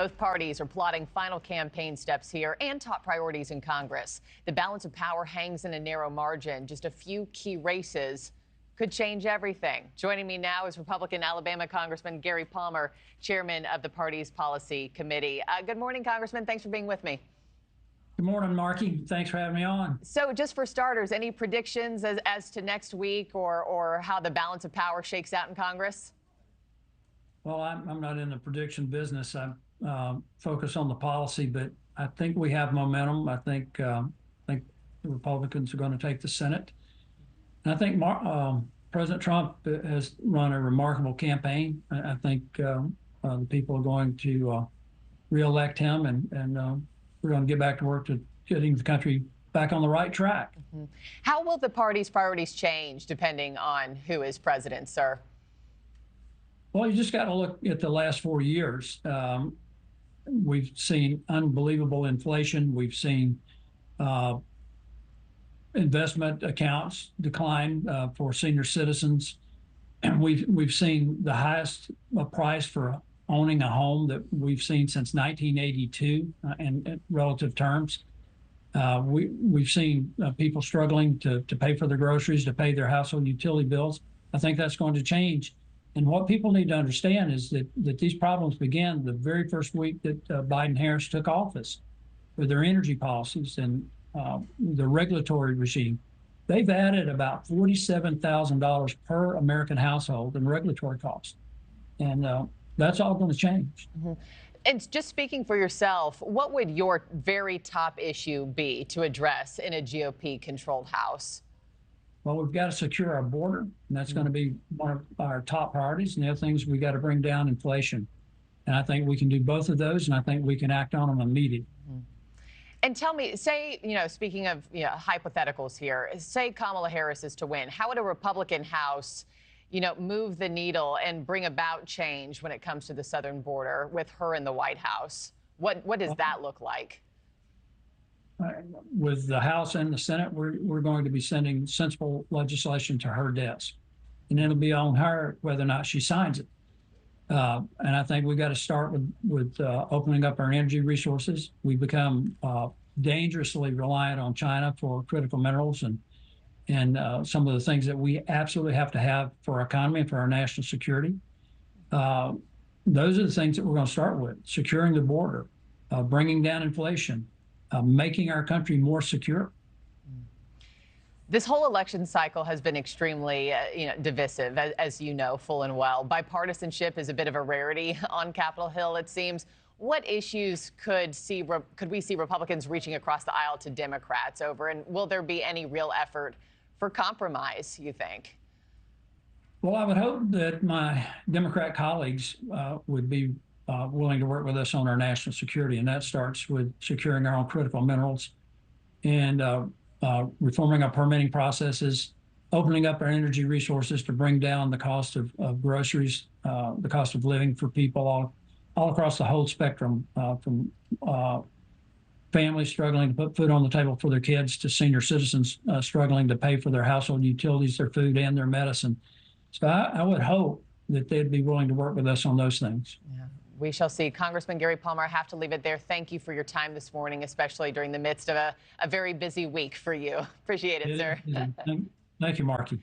Both parties are plotting final campaign steps here and top priorities in Congress. The balance of power hangs in a narrow margin. Just a few key races could change everything. Joining me now is Republican Alabama Congressman Gary Palmer, chairman of the party's policy committee. Good morning, Congressman. Thanks for being with me. Good morning, Markie. Thanks for having me on. So just for starters, any predictions as to next week or how the balance of power shakes out in Congress? Well, I'm not in the prediction business. I focus on the policy, but I think we have momentum. I think the Republicans are going to take the Senate. And I think President Trump has run a remarkable campaign. I think the people are going to reelect him, and we're going to get back to work to getting the country back on the right track. Mm-hmm. How will the party's priorities change depending on who is president, sir? Well, you just got to look at the last 4 years. We've seen unbelievable inflation. We've seen investment accounts decline for senior citizens. And we've seen the highest price for owning a home that we've seen since 1982 in relative terms. We've seen people struggling to pay for their groceries, to pay their household utility bills. I think that's going to change. And what people need to understand is that these problems began the very first week that Biden-Harris took office with their energy policies and the regulatory regime. They've added about $47,000 per American household in regulatory costs. And that's all going to change. Mm-hmm. And just speaking for yourself, what would your very top issue be to address in a GOP-controlled House? Well, we've got to secure our border, and that's going to be one of our top priorities. And the other thing is we got to bring down inflation. And I think we can do both of those, and I think we can act on them immediately. Mm-hmm. And tell me, say, speaking of hypotheticals here, say Kamala Harris is to win, how would a Republican House move the needle and bring about change when it comes to the southern border with her in the White House? What does that look like? With the House and the Senate, we're going to be sending sensible legislation to her desk. And it'll be on her whether or not she signs it. And I think we've got to start with opening up our energy resources. We've become dangerously reliant on China for critical minerals and some of the things that we absolutely have to have for our economy and for our national security. Those are the things that we're going to start with: securing the border, bringing down inflation, making our country more secure. This whole election cycle has been extremely divisive, as you know full and well. Bipartisanship is a bit of a rarity on Capitol Hill, it seems. What issues could we see Republicans reaching across the aisle to Democrats over, and will there be any real effort for compromise, you think? Well, I would hope that my Democrat colleagues would be willing to work with us on our national security, and that starts with securing our own critical minerals and reforming our permitting processes, opening up our energy resources to bring down the cost of groceries, the cost of living for people all across the whole spectrum, from families struggling to put food on the table for their kids to senior citizens struggling to pay for their household utilities, their food, and their medicine. So I would hope that they'd be willing to work with us on those things. Yeah. We shall see. Congressman Gary Palmer, I have to leave it there. Thank you for your time this morning, especially during the midst of a very busy week for you. Appreciate it, sir. Thank you, Markie.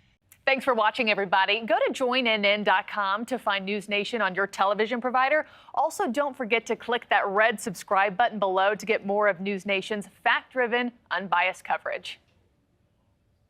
Thanks for watching, everybody. Go to joinnn.com to find NewsNation on your television provider. Also, don't forget to click that red subscribe button below to get more of NewsNation's fact-driven, unbiased coverage.